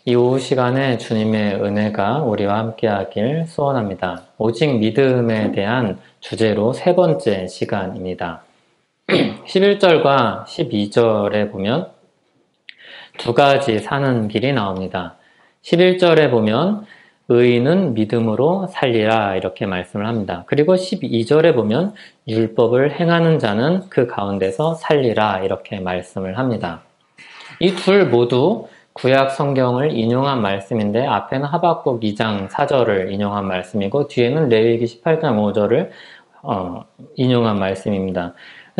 이 오후 시간에 주님의 은혜가 우리와 함께하길 소원합니다. 오직 믿음에 대한 주제로 세 번째 시간입니다. 11절과 12절에 보면 두 가지 사는 길이 나옵니다. 11절에 보면 의인은 믿음으로 살리라 이렇게 말씀을 합니다. 그리고 12절에 보면 율법을 행하는 자는 그 가운데서 살리라 이렇게 말씀을 합니다. 이 둘 모두 구약 성경을 인용한 말씀인데 앞에는 하박국 2장 4절을 인용한 말씀이고 뒤에는 레위기 18장 5절을 인용한 말씀입니다.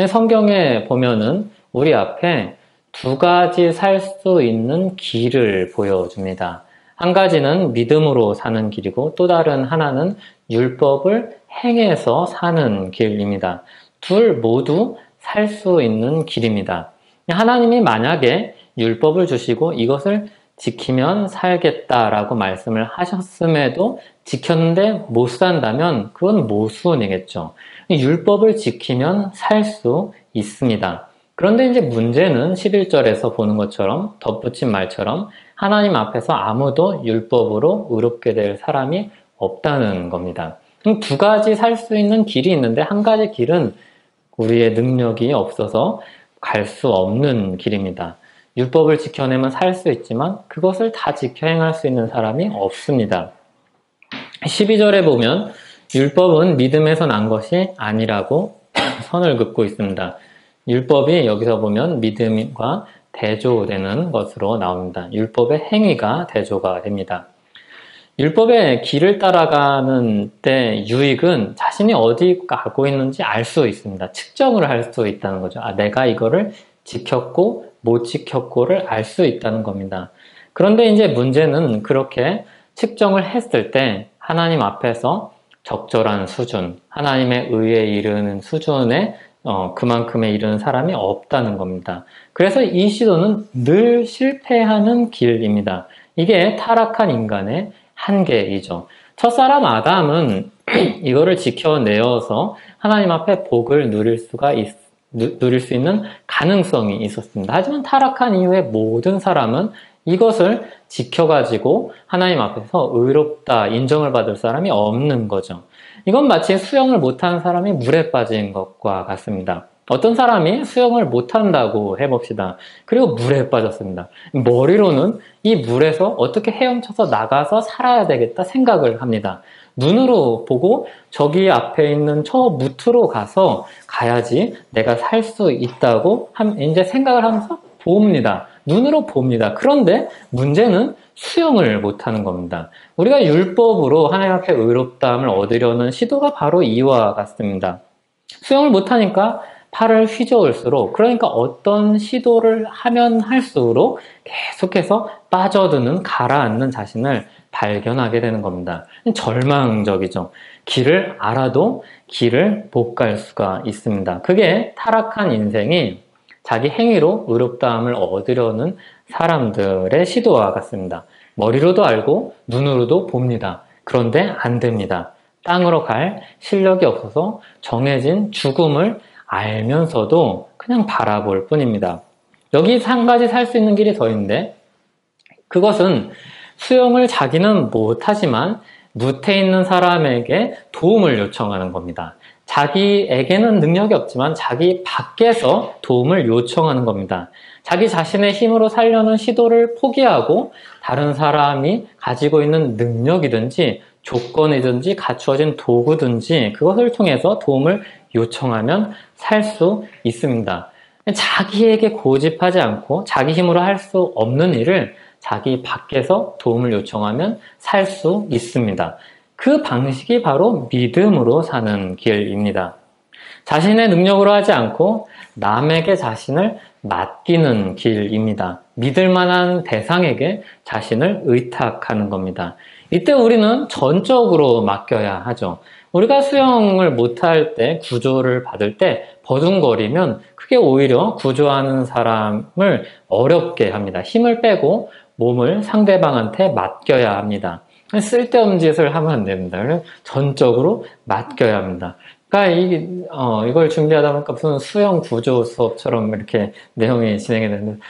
성경에 보면은 우리 앞에 두 가지 살 수 있는 길을 보여줍니다. 한 가지는 믿음으로 사는 길이고 또 다른 하나는 율법을 행해서 사는 길입니다. 둘 모두 살 수 있는 길입니다. 하나님이 만약에 율법을 주시고 이것을 지키면 살겠다라고 말씀을 하셨음에도 지켰는데 못 산다면 그건 모순이겠죠. 율법을 지키면 살 수 있습니다. 그런데 이제 문제는 11절에서 보는 것처럼 덧붙인 말처럼 하나님 앞에서 아무도 율법으로 의롭게 될 사람이 없다는 겁니다. 두 가지 살 수 있는 길이 있는데 한 가지 길은 우리의 능력이 없어서 갈 수 없는 길입니다. 율법을 지켜내면 살 수 있지만 그것을 다 지켜 행할 수 있는 사람이 없습니다. 12절에 보면 율법은 믿음에서 난 것이 아니라고 선을 긋고 있습니다. 율법이 여기서 보면 믿음과 대조되는 것으로 나옵니다. 율법의 행위가 대조가 됩니다. 율법의 길을 따라가는 때 유익은 자신이 어디 가고 있는지 알 수 있습니다. 측정을 할 수 있다는 거죠. 내가 이거를 지켰고 못 지켰고를 알 수 있다는 겁니다. 그런데 이제 문제는 그렇게 측정을 했을 때 하나님 앞에서 적절한 수준, 하나님의 의에 이르는 수준에 그만큼에 이르는 사람이 없다는 겁니다. 그래서 이 시도는 늘 실패하는 길입니다. 이게 타락한 인간의 한계이죠. 첫사람 아담은 이거를 지켜내어서 하나님 앞에 복을 누릴 수 있는 가능성이 있었습니다. 하지만 타락한 이후에 모든 사람은 이것을 지켜가지고 하나님 앞에서 의롭다 인정을 받을 사람이 없는 거죠. 이건 마치 수영을 못하는 사람이 물에 빠진 것과 같습니다. 어떤 사람이 수영을 못한다고 해봅시다. 그리고 물에 빠졌습니다. 머리로는 이 물에서 어떻게 헤엄쳐서 나가서 살아야 되겠다 생각을 합니다. 눈으로 보고 저기 앞에 있는 저 무트로 가야지 내가 살 수 있다고 이제 생각을 하면서 봅니다. 눈으로 봅니다. 그런데 문제는 수영을 못하는 겁니다. 우리가 율법으로 하나님 앞에 의롭다함을 얻으려는 시도가 바로 이와 같습니다. 수영을 못하니까 팔을 휘저을수록, 그러니까 어떤 시도를 하면 할수록 계속해서 빠져드는, 가라앉는 자신을 발견하게 되는 겁니다. 절망적이죠. 길을 알아도 길을 못 갈 수가 있습니다. 그게 타락한 인생이 자기 행위로 의롭다함을 얻으려는 사람들의 시도와 같습니다. 머리로도 알고 눈으로도 봅니다. 그런데 안 됩니다. 땅으로 갈 실력이 없어서 정해진 죽음을 알면서도 그냥 바라볼 뿐입니다. 여기 한 가지 살 수 있는 길이 더 있는데 그것은 수영을 자기는 못하지만 무태 있는 사람에게 도움을 요청하는 겁니다. 자기에게는 능력이 없지만 자기 밖에서 도움을 요청하는 겁니다. 자기 자신의 힘으로 살려는 시도를 포기하고 다른 사람이 가지고 있는 능력이든지 조건이든지 갖추어진 도구든지 그것을 통해서 도움을 요청하면 살 수 있습니다. 자기에게 고집하지 않고 자기 힘으로 할 수 없는 일을 자기 밖에서 도움을 요청하면 살 수 있습니다. 그 방식이 바로 믿음으로 사는 길입니다. 자신의 능력으로 하지 않고 남에게 자신을 맡기는 길입니다. 믿을 만한 대상에게 자신을 의탁하는 겁니다. 이때 우리는 전적으로 맡겨야 하죠. 우리가 수영을 못할 때, 구조를 받을 때 버둥거리면 그게 오히려 구조하는 사람을 어렵게 합니다. 힘을 빼고 몸을 상대방한테 맡겨야 합니다. 쓸데없는 짓을 하면 안 됩니다. 전적으로 맡겨야 합니다. 이걸 준비하다 보니까 무슨 수영 구조 수업처럼 이렇게 내용이 진행이 되는데,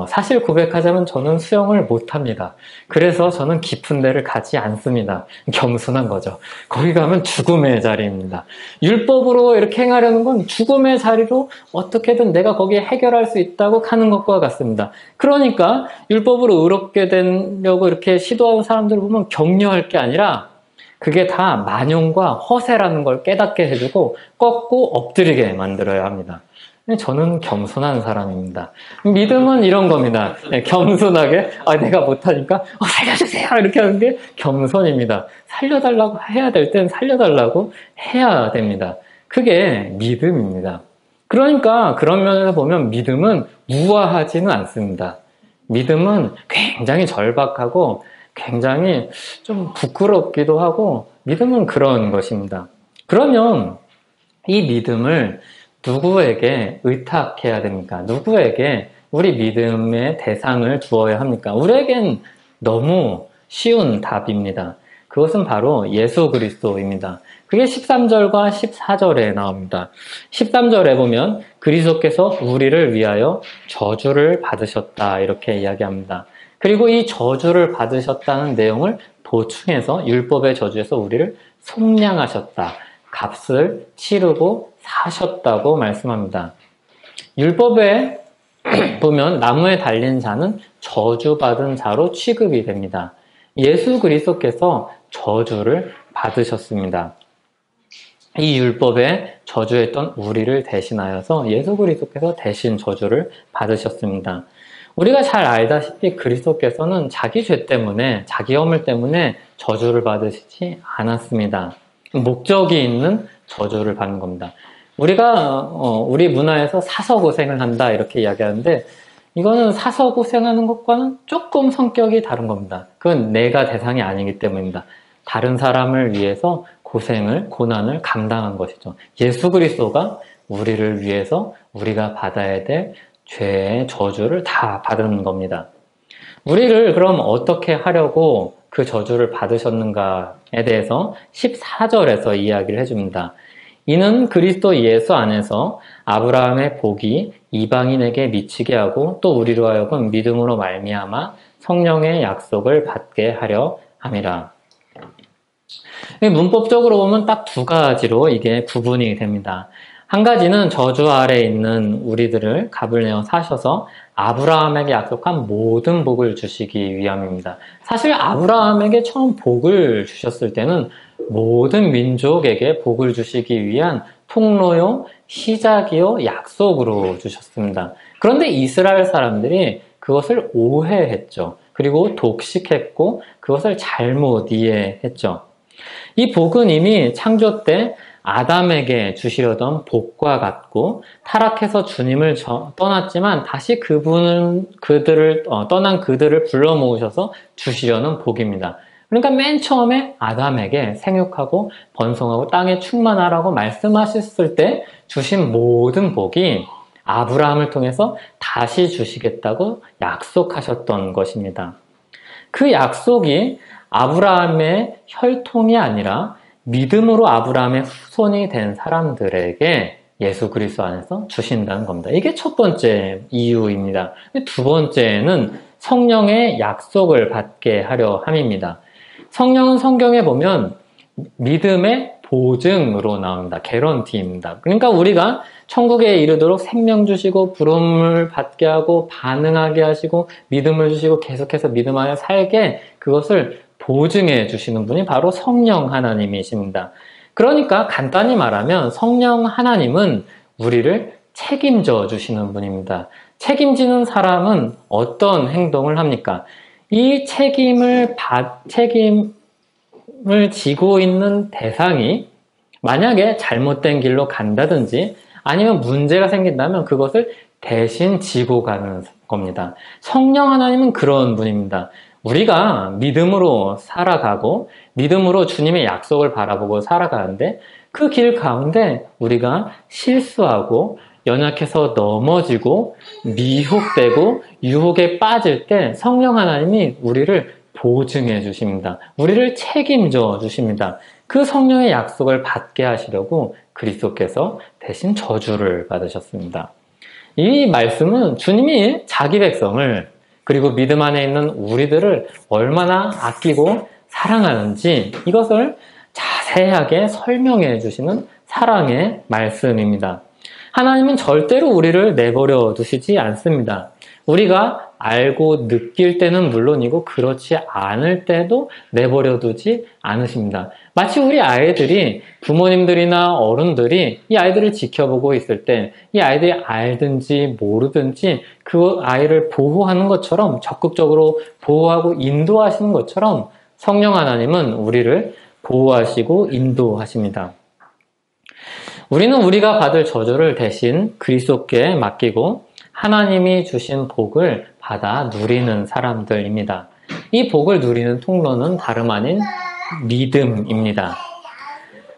사실 고백하자면 저는 수영을 못합니다. 그래서 저는 깊은 데를 가지 않습니다. 겸손한 거죠. 거기 가면 죽음의 자리입니다. 율법으로 이렇게 행하려는 건 죽음의 자리로 어떻게든 내가 거기에 해결할 수 있다고 하는 것과 같습니다. 그러니까 율법으로 의롭게 되려고 이렇게 시도하는 사람들을 보면 격려할 게 아니라 그게 다 만용과 허세라는 걸 깨닫게 해주고 꺾고 엎드리게 만들어야 합니다. 저는 겸손한 사람입니다. 믿음은 이런 겁니다. 겸손하게 내가 못하니까 살려주세요 이렇게 하는 게 겸손입니다. 살려달라고 해야 될 땐 살려달라고 해야 됩니다. 그게 믿음입니다. 그러니까 그런 면에서 보면 믿음은 우아하지는 않습니다. 믿음은 굉장히 절박하고 굉장히 좀 부끄럽기도 하고 믿음은 그런 것입니다. 그러면 이 믿음을 누구에게 의탁해야 됩니까? 누구에게 우리 믿음의 대상을 두어야 합니까? 우리에겐 너무 쉬운 답입니다. 그것은 바로 예수 그리스도입니다. 그게 13절과 14절에 나옵니다. 13절에 보면 그리스도께서 우리를 위하여 저주를 받으셨다 이렇게 이야기합니다. 그리고 이 저주를 받으셨다는 내용을 보충해서 율법의 저주에서 우리를 속량하셨다. 값을 치르고 사셨다고 말씀합니다. 율법에 보면 나무에 달린 자는 저주받은 자로 취급이 됩니다. 예수 그리스도께서 저주를 받으셨습니다. 이 율법에 저주했던 우리를 대신하여서 예수 그리스도께서 대신 저주를 받으셨습니다. 우리가 잘 알다시피 그리스도께서는 자기 죄 때문에, 자기 허물 때문에 저주를 받으시지 않았습니다. 목적이 있는 저주를 받는 겁니다. 우리 문화에서 사서고생을 한다 이렇게 이야기하는데 이거는 사서고생하는 것과는 조금 성격이 다른 겁니다. 그건 내가 대상이 아니기 때문입니다. 다른 사람을 위해서 고난을 감당한 것이죠. 예수 그리스도가 우리를 위해서 우리가 받아야 될 죄의 저주를 다 받은 겁니다. 우리를 그럼 어떻게 하려고 그 저주를 받으셨는가에 대해서 14절에서 이야기를 해줍니다. 이는 그리스도 예수 안에서 아브라함의 복이 이방인에게 미치게 하고 또 우리로 하여금 믿음으로 말미암아 성령의 약속을 받게 하려 함이라. 문법적으로 보면 딱 두 가지로 이게 구분이 됩니다. 한 가지는 저주 아래에 있는 우리들을 값을 내어 사셔서 아브라함에게 약속한 모든 복을 주시기 위함입니다. 사실 아브라함에게 처음 복을 주셨을 때는 모든 민족에게 복을 주시기 위한 통로요, 시작이요, 약속으로 주셨습니다. 그런데 이스라엘 사람들이 그것을 오해했죠. 그리고 독식했고 그것을 잘못 이해했죠. 이 복은 이미 창조 때 아담에게 주시려던 복과 같고 타락해서 주님을 떠났지만 다시 떠난 그들을 불러 모으셔서 주시려는 복입니다. 그러니까 맨 처음에 아담에게 생육하고 번성하고 땅에 충만하라고 말씀하셨을 때 주신 모든 복이 아브라함을 통해서 다시 주시겠다고 약속하셨던 것입니다. 그 약속이 아브라함의 혈통이 아니라 믿음으로 아브라함의 후손이 된 사람들에게 예수 그리스도 안에서 주신다는 겁니다. 이게 첫 번째 이유입니다. 두 번째는 성령의 약속을 받게 하려 함입니다. 성령은 성경에 보면 믿음의 보증으로 나옵니다. 개런티입니다. 그러니까 우리가 천국에 이르도록 생명 주시고 부름을 받게 하고 반응하게 하시고 믿음을 주시고 계속해서 믿음 안에 살게 그것을 보증해 주시는 분이 바로 성령 하나님이십니다. 그러니까 간단히 말하면 성령 하나님은 우리를 책임져 주시는 분입니다. 책임지는 사람은 어떤 행동을 합니까? 이 책임을 지고 있는 대상이 만약에 잘못된 길로 간다든지 아니면 문제가 생긴다면 그것을 대신 지고 가는 겁니다. 성령 하나님은 그런 분입니다. 우리가 믿음으로 살아가고 믿음으로 주님의 약속을 바라보고 살아가는데 그 길 가운데 우리가 실수하고 연약해서 넘어지고 미혹되고 유혹에 빠질 때 성령 하나님이 우리를 보증해 주십니다. 우리를 책임져 주십니다. 그 성령의 약속을 받게 하시려고 그리스도께서 대신 저주를 받으셨습니다. 이 말씀은 주님이 자기 백성을 그리고 믿음 안에 있는 우리들을 얼마나 아끼고 사랑하는지 이것을 자세하게 설명해 주시는 사랑의 말씀입니다. 하나님은 절대로 우리를 내버려 두시지 않습니다. 우리가 알고 느낄 때는 물론이고 그렇지 않을 때도 내버려 두지 않으십니다. 마치 우리 아이들이 부모님들이나 어른들이 이 아이들을 지켜보고 있을 때 이 아이들이 알든지 모르든지 그 아이를 보호하는 것처럼 적극적으로 보호하고 인도하시는 것처럼 성령 하나님은 우리를 보호하시고 인도하십니다. 우리는 우리가 받을 저주를 대신 그리스도께 맡기고 하나님이 주신 복을 받아 누리는 사람들입니다. 이 복을 누리는 통로는 다름 아닌 믿음입니다.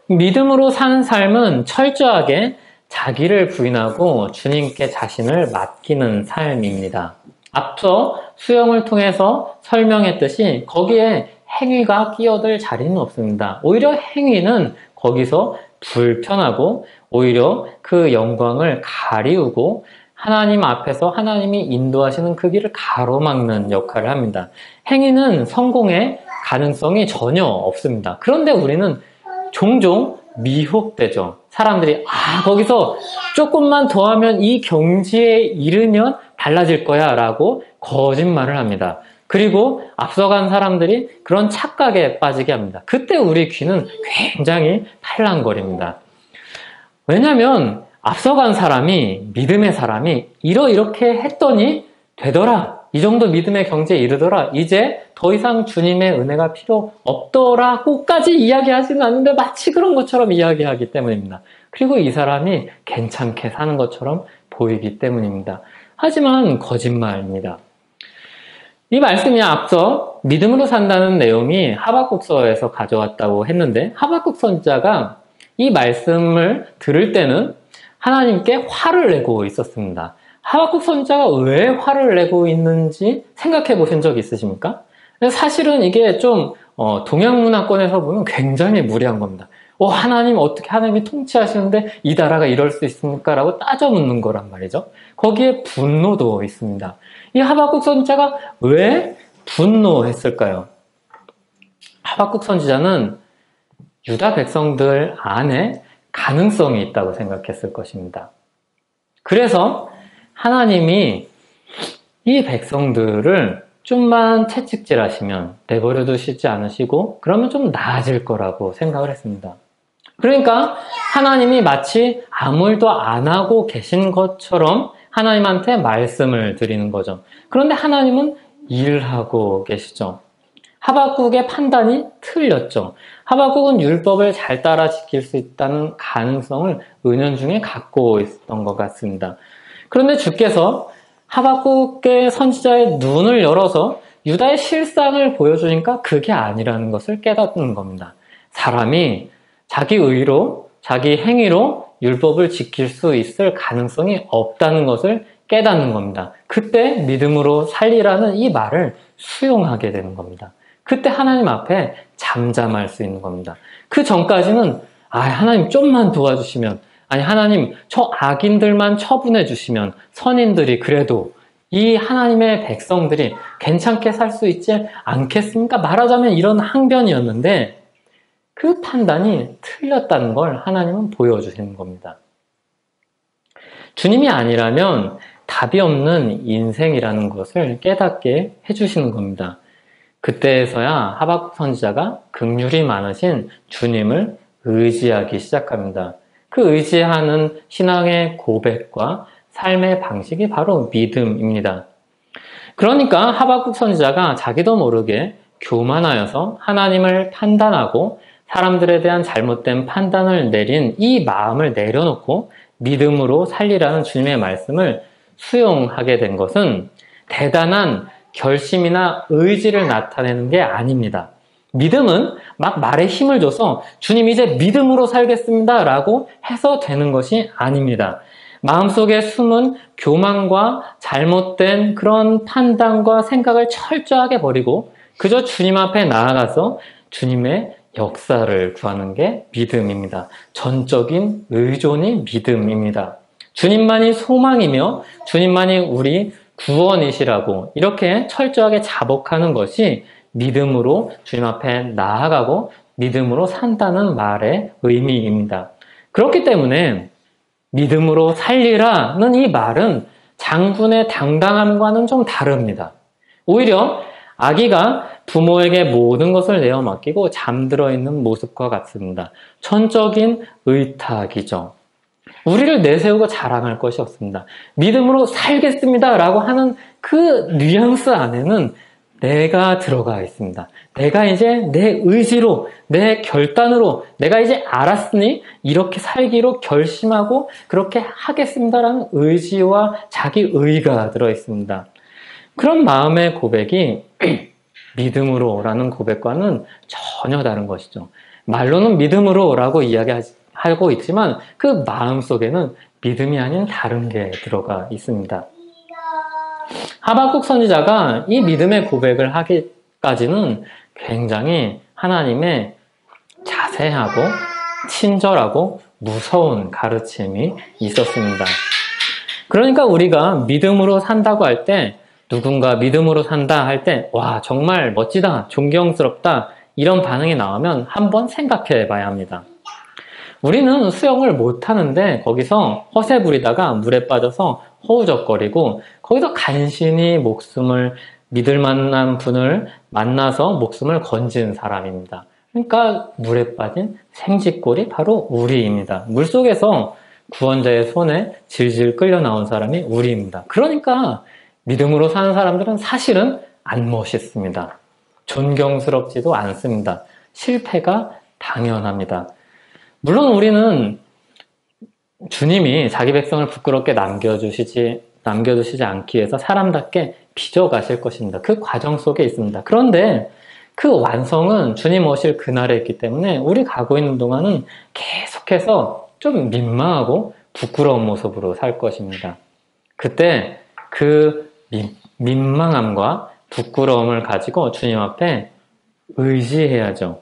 믿음으로 사는 삶은 철저하게 자기를 부인하고 주님께 자신을 맡기는 삶입니다. 앞서 수영을 통해서 설명했듯이 거기에 행위가 끼어들 자리는 없습니다. 오히려 행위는 거기서 불편하고 오히려 그 영광을 가리우고 하나님 앞에서 하나님이 인도하시는 그 길을 가로막는 역할을 합니다. 행위는 성공의 가능성이 전혀 없습니다. 그런데 우리는 종종 미혹되죠. 사람들이 거기서 조금만 더 하면 이 경지에 이르면 달라질 거야 라고 거짓말을 합니다. 그리고 앞서간 사람들이 그런 착각에 빠지게 합니다. 그때 우리 귀는 굉장히 팔랑거립니다. 왜냐하면 앞서간 사람이, 믿음의 사람이 이렇게 했더니 되더라. 이 정도 믿음의 경지에 이르더라. 이제 더 이상 주님의 은혜가 필요 없더라고까지 이야기하지는 않는데 마치 그런 것처럼 이야기하기 때문입니다. 그리고 이 사람이 괜찮게 사는 것처럼 보이기 때문입니다. 하지만 거짓말입니다. 이 말씀이 앞서 믿음으로 산다는 내용이 하박국서에서 가져왔다고 했는데 하박국 선지자가 이 말씀을 들을 때는 하나님께 화를 내고 있었습니다. 하박국 선지자가 왜 화를 내고 있는지 생각해 보신 적 있으십니까? 사실은 이게 좀 동양 문화권에서 보면 굉장히 무리한 겁니다. 하나님 어떻게 하나님이 통치하시는데 이 나라가 이럴 수 있습니까? 라고 따져 묻는 거란 말이죠. 거기에 분노도 있습니다. 이 하박국 선지자가 왜 분노했을까요? 하박국 선지자는 유다 백성들 안에 가능성이 있다고 생각했을 것입니다. 그래서 하나님이 이 백성들을 좀만 채찍질 하시면 내버려 두시지 않으시고 그러면 좀 나아질 거라고 생각을 했습니다. 그러니까 하나님이 마치 아무 일도 안 하고 계신 것처럼 하나님한테 말씀을 드리는 거죠. 그런데 하나님은 일하고 계시죠. 하박국의 판단이 틀렸죠. 하박국은 율법을 잘 따라 지킬 수 있다는 가능성을 은연중에 갖고 있었던 것 같습니다. 그런데 주께서 하박국의 선지자의 눈을 열어서 유다의 실상을 보여주니까 그게 아니라는 것을 깨닫는 겁니다. 사람이 자기 의로, 자기 행위로 율법을 지킬 수 있을 가능성이 없다는 것을 깨닫는 겁니다. 그때 믿음으로 살리라는 이 말을 수용하게 되는 겁니다. 그때 하나님 앞에 잠잠할 수 있는 겁니다. 그 전까지는 하나님 좀만 도와주시면, 하나님 저 악인들만 처분해 주시면 선인들이 그래도 이 하나님의 백성들이 괜찮게 살 수 있지 않겠습니까? 말하자면 이런 항변이었는데 그 판단이 틀렸다는 걸 하나님은 보여주시는 겁니다. 주님이 아니라면 답이 없는 인생이라는 것을 깨닫게 해주시는 겁니다. 그때에서야 하박국 선지자가 긍휼이 많으신 주님을 의지하기 시작합니다. 그 의지하는 신앙의 고백과 삶의 방식이 바로 믿음입니다. 그러니까 하박국 선지자가 자기도 모르게 교만하여서 하나님을 판단하고 사람들에 대한 잘못된 판단을 내린 이 마음을 내려놓고 믿음으로 살리라는 주님의 말씀을 수용하게 된 것은 대단한 결심이나 의지를 나타내는 게 아닙니다. 믿음은 막 말에 힘을 줘서 주님 이제 믿음으로 살겠습니다 라고 해서 되는 것이 아닙니다. 마음속에 숨은 교만과 잘못된 그런 판단과 생각을 철저하게 버리고 그저 주님 앞에 나아가서 주님의 역사를 구하는 게 믿음입니다. 전적인 의존이 믿음입니다. 주님만이 소망이며 주님만이 우리 구원이시라고 이렇게 철저하게 자복하는 것이 믿음으로 주님 앞에 나아가고 믿음으로 산다는 말의 의미입니다. 그렇기 때문에 믿음으로 살리라는 이 말은 장군의 당당함과는 좀 다릅니다. 오히려 아기가 부모에게 모든 것을 내어 맡기고 잠들어 있는 모습과 같습니다. 천적인 의탁이죠. 우리를 내세우고 자랑할 것이 없습니다. 믿음으로 살겠습니다 라고 하는 그 뉘앙스 안에는 내가 들어가 있습니다. 내가 이제 내 의지로, 내 결단으로 내가 이제 알았으니 이렇게 살기로 결심하고 그렇게 하겠습니다라는 의지와 자기 의가 들어 있습니다. 그런 마음의 고백이 믿음으로라는 고백과는 전혀 다른 것이죠. 말로는 믿음으로라고 이야기하고 있지만 그 마음 속에는 믿음이 아닌 다른 게 들어가 있습니다. 하박국 선지자가 이 믿음의 고백을 하기까지는 굉장히 하나님의 자세하고 친절하고 무서운 가르침이 있었습니다. 그러니까 우리가 믿음으로 산다고 할 때, 누군가 믿음으로 산다 할 때, 와, 정말 멋지다, 존경스럽다, 이런 반응이 나오면 한번 생각해 봐야 합니다. 우리는 수영을 못하는데 거기서 허세 부리다가 물에 빠져서 허우적거리고 거기서 간신히 목숨을 믿을 만한 분을 만나서 목숨을 건진 사람입니다. 그러니까 물에 빠진 생쥐꼴이 바로 우리입니다. 물속에서 구원자의 손에 질질 끌려 나온 사람이 우리입니다. 그러니까 믿음으로 사는 사람들은 사실은 안 멋있습니다. 존경스럽지도 않습니다. 실패가 당연합니다. 물론 우리는 주님이 자기 백성을 부끄럽게 남겨두시지 않기 위해서 사람답게 빚어가실 것입니다. 그 과정 속에 있습니다. 그런데 그 완성은 주님 오실 그날에 있기 때문에 우리 가고 있는 동안은 계속해서 좀 민망하고 부끄러운 모습으로 살 것입니다. 그때 그 민망함과 부끄러움을 가지고 주님 앞에 의지해야죠.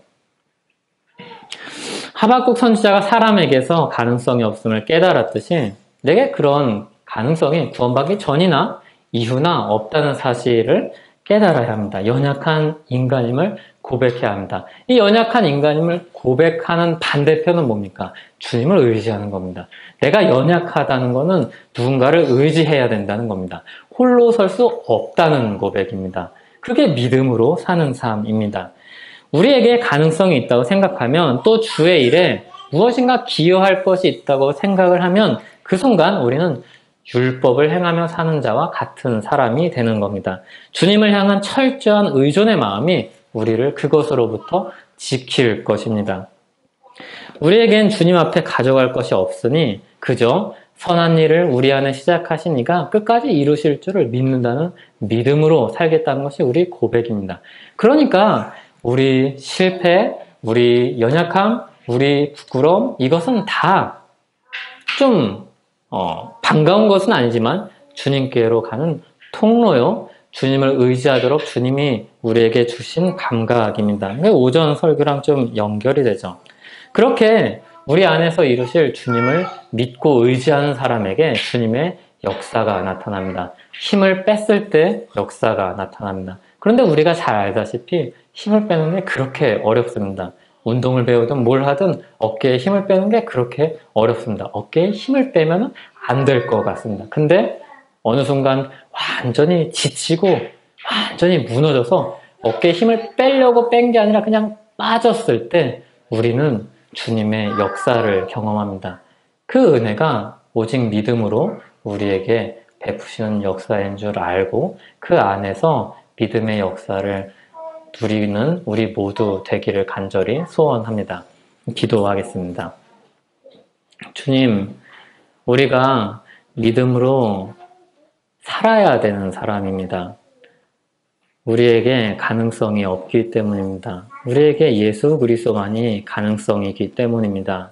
하박국 선지자가 사람에게서 가능성이 없음을 깨달았듯이 내게 그런 가능성이 구원받기 전이나 이후나 없다는 사실을 깨달아야 합니다. 연약한 인간임을 고백해야 합니다. 이 연약한 인간임을 고백하는 반대편은 뭡니까? 주님을 의지하는 겁니다. 내가 연약하다는 것은 누군가를 의지해야 된다는 겁니다. 홀로 설 수 없다는 고백입니다. 그게 믿음으로 사는 삶입니다. 우리에게 가능성이 있다고 생각하면 또 주의 일에 무엇인가 기여할 것이 있다고 생각을 하면 그 순간 우리는 율법을 행하며 사는 자와 같은 사람이 되는 겁니다. 주님을 향한 철저한 의존의 마음이 우리를 그것으로부터 지킬 것입니다. 우리에겐 주님 앞에 가져갈 것이 없으니 그저 선한 일을 우리 안에 시작하신 이가 끝까지 이루실 줄을 믿는다는 믿음으로 살겠다는 것이 우리 고백입니다. 그러니까 우리 실패, 우리 연약함, 우리 부끄러움 이것은 다 좀 반가운 것은 아니지만 주님께로 가는 통로요. 주님을 의지하도록 주님이 우리에게 주신 감각입니다. 오전 설교랑 좀 연결이 되죠. 그렇게 우리 안에서 이루실 주님을 믿고 의지하는 사람에게 주님의 역사가 나타납니다. 힘을 뺐을 때 역사가 나타납니다. 그런데 우리가 잘 알다시피 힘을 빼는 게 그렇게 어렵습니다. 운동을 배우든 뭘 하든 어깨에 힘을 빼는 게 그렇게 어렵습니다. 어깨에 힘을 빼면 안 될 것 같습니다. 근데 어느 순간 완전히 지치고 완전히 무너져서 어깨에 힘을 빼려고 뺀 게 아니라 그냥 빠졌을 때 우리는 주님의 역사를 경험합니다. 그 은혜가 오직 믿음으로 우리에게 베푸시는 역사인 줄 알고 그 안에서 믿음의 역사를 누리는 우리 모두 되기를 간절히 소원합니다. 기도하겠습니다. 주님, 우리가 믿음으로 살아야 되는 사람입니다. 우리에게 가능성이 없기 때문입니다. 우리에게 예수 그리스도만이 가능성이기 때문입니다.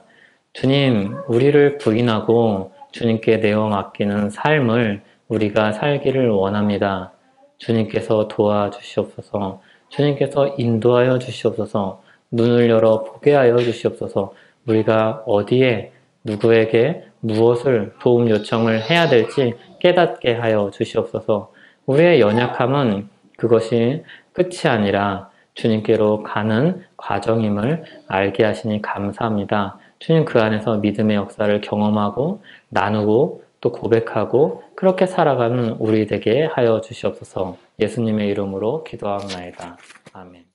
주님, 우리를 부인하고 주님께 내어 맡기는 삶을 우리가 살기를 원합니다. 주님께서 도와주시옵소서. 주님께서 인도하여 주시옵소서. 눈을 열어 보게 하여 주시옵소서. 우리가 어디에 누구에게 무엇을 도움 요청을 해야 될지 깨닫게 하여 주시옵소서. 우리의 연약함은 그것이 끝이 아니라 주님께로 가는 과정임을 알게 하시니 감사합니다. 주님 그 안에서 믿음의 역사를 경험하고 나누고 또 고백하고 그렇게 살아가는 우리 되게 하여 주시옵소서. 예수님의 이름으로 기도하옵나이다. 아멘.